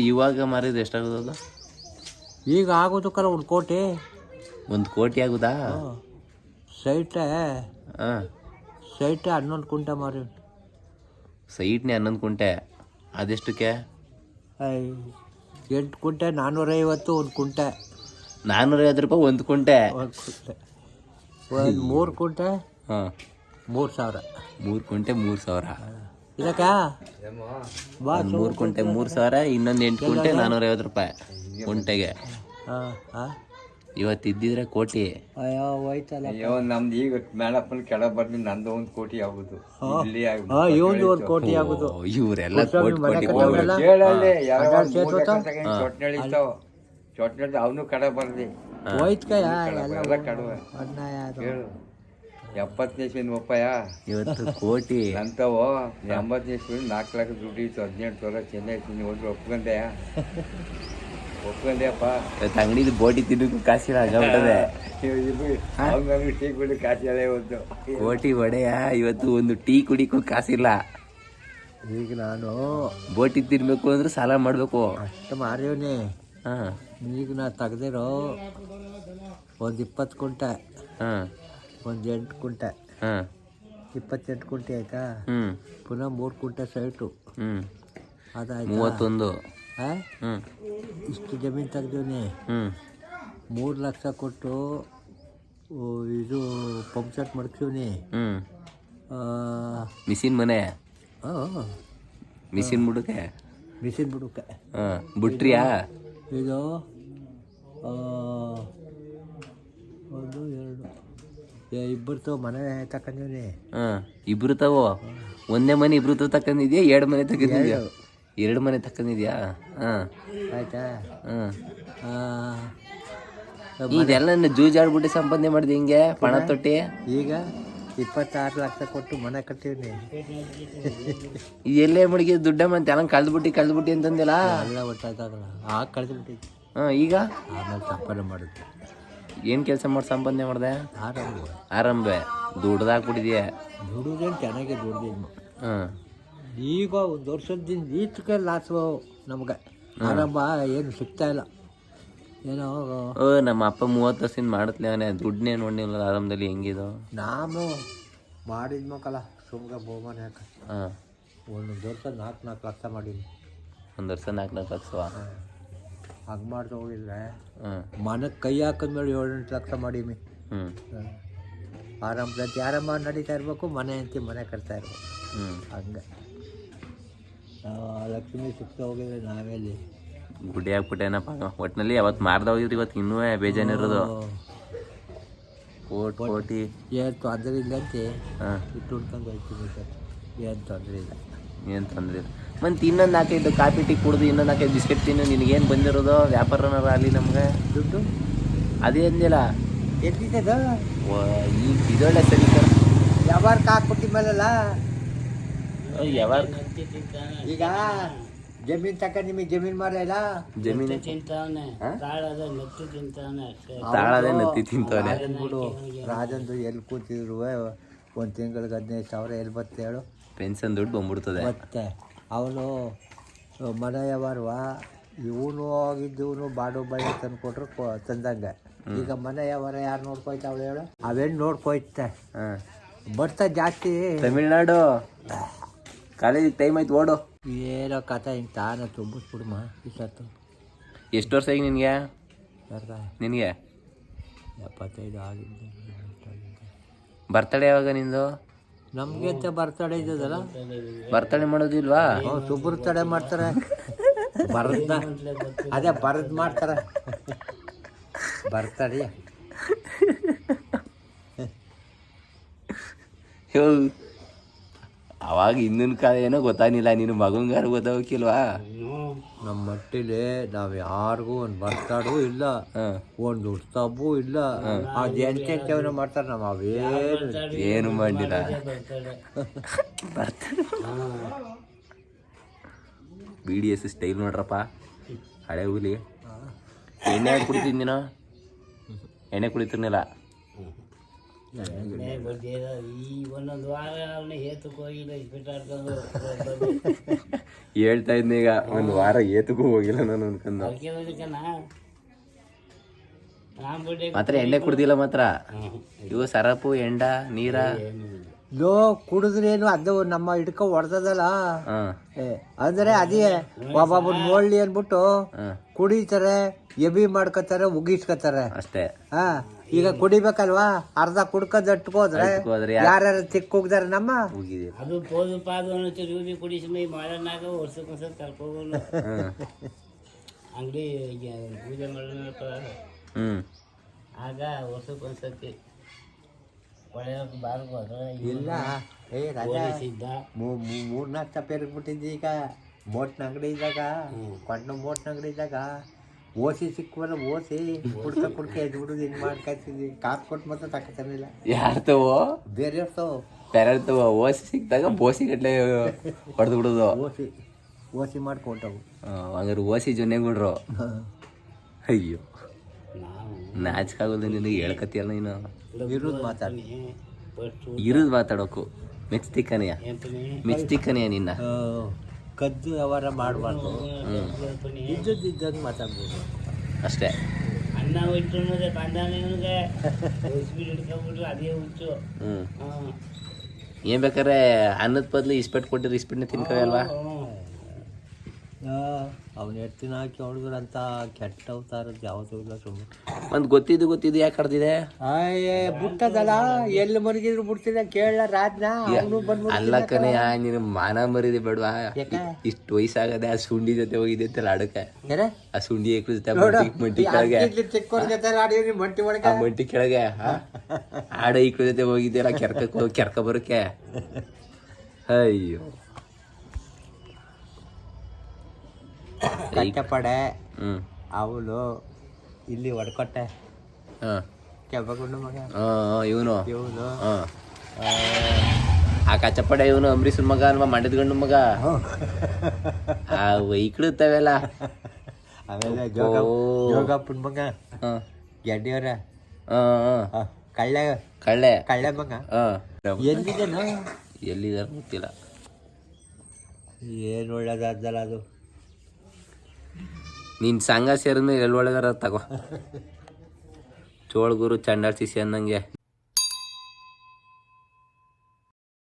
ಇವಾಗ ಮಾರಿದ್ರೆ ಎಷ್ಟಾಗೋದು? ಈಗ ಆಗೋದಕ್ಕಲ್ಲ 1 ಕೋಟಿ. 1 ಕೋಟಿ ಆಗುದಾ? ಸೈಟೇ ಹಾಂ, ಸೈಟೇ 11 ಕುಂಟೆ ಮಾರಿ. ಸೈಟ್ನೇ 11 ಕುಂಟೆ. ಅದೆಷ್ಟಕ್ಕೆ? 8 ಕುಂಟೆ 450. 1 ಕುಂಟೆ 450 ರೂಪಾಯಿ 1 ಕುಂಟೆ. 1 ಕುಂಟೆ. 3 ಕುಂಟೆ ಹಾಂ, 3000. 3 ಕುಂಟೆ 3000. ಇದಕ್ಕ ಬಾ 3 ಕುಂಟೆ 3000, ಇನ್ನೊಂದು 8 ಕುಂಟೆ 450 ರೂಪಾಯಿ ಕುಂಟೆಗೆ. ಇವತ್ತು ಇದ್ದಿದ್ರೆ ಕೋಟಿ. ಅಯ್ಯೋ ಹೋಯ್ತಲ್ಲ. ಅಯ್ಯೋ ನಮ್ದು ಈಗ ಮೇಳಪ್ಪನ ಕೆಳಗೆ ಬರ್ಲಿ ನಂದು 1 ಕೋಟಿ ಆಗುದು. ಇಲ್ಲಿ ಇವಂದು 1 ಕೋಟಿ ಆಗುದು. ಇವರೆಲ್ಲ ಕೋಟಿ ಕೇಳಲ್ಲಿ ಚೊಟ್ನಳ್ಳಿ ಇರ್ತಾವ. ಚೊಟ್ನಳ್ಳಿ ಅವನು ಕಡೆ ಬರ್ಲಿ ಹೋಯ್ತ್ಕಯ್ಯ ಎಲ್ಲ ಕಡುವೆ ಹೇಳು. 70ನೇ ಇಸ್ವಿನ ಒಪ್ಪಯ್ಯ ಇವತ್ತು ಕೋಟಿ ಅಂತವೋ. 80ನೇ ಇಸ್ವಿನ 4 ಲಕ್ಷ ದುಡ್ಡು ಇತ್ತು. 18 ಚೆನ್ನೈ ಇತ್ತು. ಹೋದ್ರೆ ಒಪ್ಕೊಂಡೆಯ ಒಪ್ಕೊಂಡೆಯಪ್ಪ. ಇವತ್ತು ಅಂಗಡಿದು ಬೋಟಿ ತಿನ್ನೋಕ್ಕೂ ಕಾಸಿಲ್ಲ ಆಗಬಿಟ್ಟದೆ. ಅವ್ನಿಗೆ ಟೀ ಕುಡಿ ಕಾಸಿಲ್ಲ ಇವತ್ತು. ಕೋಟಿ ಒಡೆಯ ಇವತ್ತು ಒಂದು ಟೀ ಕುಡಿಕೂ ಕಾಸಿಲ್ಲ. ಈಗ ನಾನು ಬೋಟಿ ತಿನ್ಬೇಕು ಅಂದ್ರೆ ಸಾಲ ಮಾಡಬೇಕು. ಅಷ್ಟು ಮಾರಿವ್ನಿ. ಹಾಂ, ಈಗ ನಾ ತೆಗ್ದಿರೋ ಒಂದು 20 ಕುಂಟೆ, ಹಾಂ, ಒಂದು 8 ಕುಂಟೆ, ಹಾಂ, 28 ಕುಂಟೆ ಆಯ್ತಾ. ಪುನಃ 3 ಕುಂಟೆ ಸೈಟು. ಅದಾಯ್ತು 31. ಇಷ್ಟು ಜಮೀನು ತೆಗ್ದೀನಿ. 3 ಲಕ್ಷ ಕೊಟ್ಟು ಇದು ಪಂಪ್ ಸೆಟ್ ಮಡ್ತೀವಿ. ಮಿಷಿನ್ ಮನೆ, ಮಿಷಿನ್ ಬುಡಕ್ಕೆ, ಮಿಷಿನ್ ಬುಡಕ್ಕೆ ಬಿಟ್ರಿಯಾ? ಇದು 1 2 ಇಬ್ಬರು ಮನೆ ತಗೊಂಡಿವ್ನಿ. ಇಬ್ರು ತಾವು ಒಂದೇ ಮನೆ ಇಬ್ರು ತಕೊಂಡಿದ್ಯಾ? 2 ಮನೆ ತಗೊಂಡಿದ್ಯಾ? 2 ಮನೆ ತಕೊಂಡಿದ್ಯಾ? ಹಾಂ, ಆಯ್ತಾ. ಇದೆಲ್ಲ ಜೂಜಾಡ್ಬಿಟ್ಟು ಸಂಪಾದನೆ ಮಾಡಿದೆ ಹಿಂಗೆ ಪಣ ತೊಟ್ಟಿ. ಈಗ 26 ಲಕ್ಷ ಕೊಟ್ಟು ಮನೆ ಕಟ್ಟಿವ್ನಿ. ಎಲ್ಲೇ ಮುಡಿಗೆ ದುಡ್ಡ ಮತ್ತೆ ಎಲ್ಲ ಕಳ್ದ್ಬಿಟ್ಟು ಅಂತಂದಿಲ್ಲ. ಎಲ್ಲ ಒಟ್ಟಾಗಲ್ಲ. ಆಗ ಕಳೆದ್ಬಿಟ್ಟಿದ್ದೆ. ಈಗ ಆಮೇಲೆ ಸಂಪಾದನೆ ಮಾಡಿದ್ದೆ. ಏನು ಕೆಲಸ ಮಾಡಿ ಸಂಪಾದನೆ ಮಾಡಿದೆ? ಆರಂಭ ದುಡ್ದಾಕ್ಬಿಟ್ಟಿದ್ಯಾ? ದುಡಿದೇನು ಚೆನ್ನಾಗಿ ದುಡ್ದಿದ್ದು. ಈಗ 1 ವರ್ಷದಿಂದ ಈಚಕ್ಕೆ ಲಾಸು ನಮ್ಗೆ. ಆರಂಭ ಏನು ಸಿಗ್ತಾ ಇಲ್ಲ. ಏನೋ ನಮ್ಮ ಅಪ್ಪ 30 ವರ್ಷದಿಂದ ಮಾಡುತ್ತಲೇ ಅವನೇ ದುಡ್ಡನ್ನೇ ನೋಡಿಲ್ಲ ಆರಂಭದಲ್ಲಿ. ಹೆಂಗಿದು ನಾನು ಮಾಡಿದ್ಮಕ್ಕಲ್ಲ ಸುಮ್ಗೆ ಬಹುಮಾನ ಯಾಕೆ. ಒಂದು ವರ್ಷ 4 ಲಕ್ಷ ಮಾಡೀನಿ. ಒಂದು ವರ್ಷ 4 ಲಕ್ಷ. ಹಂಗೆ ಮಾಡ್ದೆ ಹೋಗಿದ್ರೆ ಮನೆಗೆ ಕೈ ಹಾಕಿದ್ಮೇಲೆ 7-8 ಲಕ್ಷ ಮಾಡೀನಿ. ಆರಂಭದಲ್ಲಿ ಆರಂಭ ನಡೀತಾ ಇರಬೇಕು. ಮನೆ ಅಂತೀವಿ, ಮನೆ ಕಟ್ತಾ ಇರ್ಬೇಕು. ಹಂಗೆ ಲಕ್ಷ್ಮಿ ಸಿಕ್ತಾ ಹೋಗಿದ್ರೆ ನಾವೆಲ್ಲಿ ಗುಡ್ಡೆ ಹಾಕ್ಬಿಟ್ಟೇನಪ್ಪ. ಒಟ್ಟಿನಲ್ಲಿ ಯಾವತ್ತು ಮಾರ್ದ ಹೋಗಿದ್ರಿ, ಇವತ್ತು ಇನ್ನೂ ಬೇಜಾನಿರೋದು. ಕೋಟಿ ಏನು ತೊಂದರೆ ಇಲ್ಲ ಅಂತೆ ಇಟ್ಟು ಉಳ್ಕೊಂಡು ಹೋಗ್ತೀವಿ ಸರ್. ಏನು ತೊಂದರೆ ಇಲ್ಲ, ಏನು ತೊಂದರೆ ಇಲ್ಲ. ಮತ್ತು ಇನ್ನೊಂದು 4-5 ಕಾಫಿ ಟೀ ಕುಡಿದು ಇನ್ನೊಂದು 4-5 ಬಿಸ್ಕೆಟ್ ತಿನ್ನು. ನಿನಗೇನು ಬಂದಿರೋದು? ವ್ಯಾಪಾರನಾರ ಅಲ್ಲಿ ನಮ್ಗೆ ದುಡ್ಡು ಅದೇ ಅಂದಿಲ್ಲ. ಎದ್ದಿದ್ದದ ಈಗ ಇದೊಳ್ಳೆ ಸರಿ ಸರ್. ವ್ಯವಹಾರಕ್ಕೆ ಹಾಕ್ಬಿಟ್ಟಿದ್ಮೇಲಲ್ಲ. ಯಾವಾಗ ಈಗ ಜಮೀನು ತಕ್ಕ ನಿಮಗೆ ಜಮೀನು ಮಾರಲ್ಲ. ಜಮೀನು ತಾಳದೆ ನತ್ತಿ ತಿಂತವನೆ ಬಿಡು. ರಾಜಂದು ಎಲ್ಲಿ ಕೂತಿದ್ರು 1 ತಿಂಗಳಿಗೆ 15,000 ಎಲ್ಲಿ ಬರುತ್ತೆ ಹೇಳು? ಪೆನ್ಷನ್ ದುಡ್ಡು ಬಂದ್ಬಿಡ್ತದೆ. ಮತ್ತೆ ಅವನು ಮನೆ ವ್ಯವಹಾರವ ಇವನು ಹೋಗಿದ್ದವನು ಬಾಡು ಬಳೆ ತಂದು ಕೊಟ್ರು ತಂದಂಗೆ. ಈಗ ಮನೆ ವ್ಯವಹಾರ ಯಾರು ನೋಡ್ಕೊಯ್ತಾವಳು ಹೇಳು? ಅವೇನು ನೋಡ್ಕೊಯ್ತೆ. ಬರ್ತಾ ಜಾಸ್ತಿ ತಮಿಳ್ನಾಡು ಕಾಲೇಜಿಗೆ ಟೈಮ್ ಆಯ್ತು, ಓಡು. ಏನೋ ಕಥೆ ಹಿಂಗೆ ತಾನೇ ತುಂಬಿಸ್ಬಿಡುಮ ಈ ಸರ್ತು. ಎಷ್ಟು ವರ್ಷ ಈಗ ನಿನಗೆ? ನಿನಗೆ 75 ಆಗಿದ್ದು. ಬರ್ತಡೇ ಯಾವಾಗ ನಿಂದು? ನಮಗೆ ಅಂತ ಬರ್ತಡೇ ಇದ್ದದಲ್ಲ. ಬರ್ತಡೇ ಮಾಡೋದಿಲ್ವಾ? ಸುಬ್ರು ತಡೆ ಮಾಡ್ತಾರೆ. ಬರದ ಅದೇ ಬರದ್ ಮಾಡ್ತಾರೆ ಬರ್ತಡೇ. ಅವಾಗ ಹಿಂದಿನ ಕಾಲ ಏನೋ ಗೊತ್ತಾಗಿಲ್ಲ. ನೀನು ಮಗಂಗಾರು ಗೊತ್ತಾಗಕ್ಕಿಲ್ವಾ? ನಮ್ಮ ಮಟ್ಟಿಲಿ ನಾವು ಯಾರಿಗೂ ಒಂದು ಬರ್ತಡೂ ಇಲ್ಲ, ಒಂದು ಉತ್ಸವೂ ಇಲ್ಲ. ಅದು ಎಂತೆಂತೇವನ ಮಾಡ್ತಾರೆ. ನಾವು ಏನು ಮಾಡಿಲ್ಲ. BDS ಸ್ಟೈಲ್ ನೋಡ್ರಪ್ಪ, ಹಳೆ ಹುಲಿ. ಎಣ್ಣೆ ಹಾಕಿ ಕುಡಿತೀನಿ ನೀನು? ಎಣ್ಣೆ ಕುಡಿತಿರ್ನಿಲ್ಲ. ಈ ಒಂದೊಂದು ವಾರ ಅವನ್ನ ಏತಕ್ಕೆ ಹೋಗಿಲ್ಲ ಇಸ್ಬಿಟ್ಟಾಡ್ಕೊಂಡು ಹೇಳ್ತಾ ಇದ್ನ ಈಗ ಒಂದು ವಾರ ಏತಕ್ಕೂ ಹೋಗಿಲ್ಲ ನಾನು ಅನ್ಕೊಂಡ. ಮಾತ್ರ ಎಣ್ಣೆ ಕುಡ್ದಿಲ್ಲ ಮಾತ್ರ. ಇವು ಸರಪು ಎಂಡ ನೀರ ಲೋ ಕುಡಿದ್ರೇನು ಅದು ನಮ್ಮ ಹಿಡ್ಕೊ ಹೊಡೆದಲ್ಲ ಅಂದ್ರೆ ಅದೇ ಒಬ್ಬೊಬ್ಬನ ನೋಡ್ಲಿ ಅನ್ಬಿಟ್ಟು ಕುಡಿತಾರೆ, ಎಬಿ ಮಾಡ್ಕೊತಾರೆ, ಉಗಿಸ್ಕೊತಾರೆ ಅಷ್ಟೇ. ಹಾ ಈಗ ಕುಡಿಬೇಕಲ್ವಾ, ಅರ್ಧ ಕುಡ್ಕೊಂಡ್ ಅಟ್ಕೋದ್ರೆ ಯಾರ್ಯಾರು ತಿಕ್ ಹೋಗ್ದಾರೆ ನಮ್ಮ ಹೋಗಿದ್ದೀವಿ. ಅದು ಪೋದು ಪಾದು ಅನ್ನೋ ರೂಬಿ ಕುಡಿಸಿ ಮೈ ಮಾಡೋಣಾಗ ವರ್ಷಕ್ಕೊಂದ್ಸಲ ಕರ್ಕೋಗೋನು ಅಂಗಡಿ ಪೂಜೆ ಮಾಡೋಣಪ್ಪ. ಆಗ ವರ್ಷಕ್ಕೊಂದ್ಸತಿ ಒಳ್ಳೆಯವ್ರಿಗೆ ಬಾರ್ಬೋದು. ಇಲ್ಲ ಏ ರಾಜಾ ಮೂರ್ನಾಲ್ಕು ತಪ್ಪ ಎರ್ಗ್ಬಿಟ್ಟಿದ್ದಿ. ಈಗ ಮೋಟ್ನ ಅಂಗಡಿ ಇದ್ದಾಗ ಕೊಂಡ ಮೋಟ್ನ ಅಂಗಡಿ ಇದ್ದಾಗ ಓಸಿ ಸಿಕ್ಕವಲ್ಲ, ಓಸಿ ಕುಡ್ಕ ಎದ್ಬಿಡುದು ಹಿಂಗ್ ಮಾಡ್ಕೊತಿದ್ವಿ. ಕಾಸು ಕೊಟ್ಟು ಮಾತ್ರ ತಕ್ಕತಾನಿಲ್ಲ. ಯಾರ್ತವೋ ಬೇರೆಯವ್ರತವ ಬೇರೆರ್ತವ. ಓಸಿ ಸಿಕ್ಕಿದಾಗ ಬೋಸಿ ಗಟ್ಲೆ ಹೊಡೆದು ಬಿಡೋದು. ಓಸಿ ಮಾಡ್ಕೊಟ್ಟವು. ಹಂಗಾರೆ ಓಸಿ ಜೊನ್ನೆಗೂಡ್ರು. ಅಯ್ಯೋ ನಾಚಿಕಾಗೋದು ನಿನಗೆ ಹೇಳ್ಕತಿಯಲ್ಲ ನೀನು. ಇರೋದು ಮಾತಾಡಿ ಇರೋದು ಮಾತಾಡೋಕು ಮೆಚ್ತಿಕ್ಕನೆಯ ಮೆಚ್ತಿಕ್ಕನೆಯ ನಿನ್ನ. ಕದ್ದು ವ್ಯವಹಾರ ಮಾಡಬಾರ್ದು, ಇದ್ದಂಗೆ ಮಾತಾಡ್ಬೋದು ಅಷ್ಟೇ. ಅನ್ನ ಇಟ್ಟು ಕಂದಾನಿಗೆ ಹಿಡ್ಕೊಂಡ್ಬಿಟ್ರು ಅದೇ ಹುಚ್ಚು. ಏನ್ ಬೇಕಾರೆ ಅನ್ನದ ಬದಲು ಇಸ್ಪೆಟ್ ಕೊಟ್ಟಿದ್ರೆ ಇಸ್ಪೆಟ್ನ ತಿನ್ಕವಲ್ವಾ. ಅವ್ನು ಎತ್ತಿನ ಹಾಕಿ ಹೊಡೆದ್ರು ಅಂತ ಕೆಟ್ಟ ಅವತಾರದ್ದು ಯಾವುದೂ ಇಲ್ಲ. ಸುಮ್ಮನೆ ಒಂದು ಗೊತ್ತಿದ್ದು ಯಾಕೆ ಕಡ್ದಿದೆ. ಬಿಟ್ಟದಲ್ಲ, ಎಲ್ಲಿ ಮರಿಗಿದ್ರು ಬಿಡ್ತಿದ್ದ ಕೇಳ ರಾಜ್ನ ಅವನು ಬಂದ್ಬಿಟ್ಟು. ಅಲ್ಲ ಕಣೆ, ನೀನು ಮಾನ ಮರಿದೆ ಬೇಡವಾ. ಇಷ್ಟು ವಯಸ್ಸಾಗದೆ ಆ ಸುಂಡಿ ಜೊತೆ ಹೋಗಿದೆ ಅಂತಲ್ಲ ಆಡಕ್ಕೆ. ಆ ಸುಂಡಿ ಜೊತೆ ಮಂಟಿ ಕೆಳಗೆ ಚಿಕ್ಕವ್ರ ಜೊತೆ ಆಡಿವ್ರಿ ಮಂಟಿ ಒಳಗೆ, ಆ ಮಂಟಿ ಕೆಳಗೆ ಆಡ ಈಕ್ಳ ಜೊತೆ ಹೋಗಿದ್ದೀರ ಕೆರ್ಕ ಬರೋಕೆ. ಅಯ್ಯೋ ಕಷ್ಟಪಡೆ ಅವಳು ಇಲ್ಲಿ ಹೊಡ್ಕೊಟ್ಟೆ ಕೆಬ್ಬಗುಂಡು ಮಗ ಇವನು ಇವನು ಆ ಕಚ್ಚಪಡೆ ಇವನು ಅಂಬರೀಷ್ ಮಗ ಅಲ್ವಾ, ಮಂಡ್ಯದ ಗಂಡು ಮಗ. ಆ ಇಕ್ಳುತ್ತವೆಲ್ಲ. ಆಮೇಲೆ ಜೋಗಪ್ಪನ ಮಗ ಗೆಡ್ಡಿಯವರ ಕಳ್ಳೆ ಮಗ ಎಲ್ಲಿದ್ದೇನೋ, ಎಲ್ಲಿದಾರ ಗೊತ್ತಿಲ್ಲ. ಏನು ಒಳ್ಳೇದಾದ್ದಲ್ಲ ಅದು. ನೀನ್ ಸಂಘ ಸೇರಿದ್ಮೇಲೆ ಎಲ್ಲಿ ಒಳಗಾರ ತಗೋ. ಚೋಳ್ಗುರು ಚಂಡಾಳ ಸಿಸಿ ಅನ್ನಂಗೆ.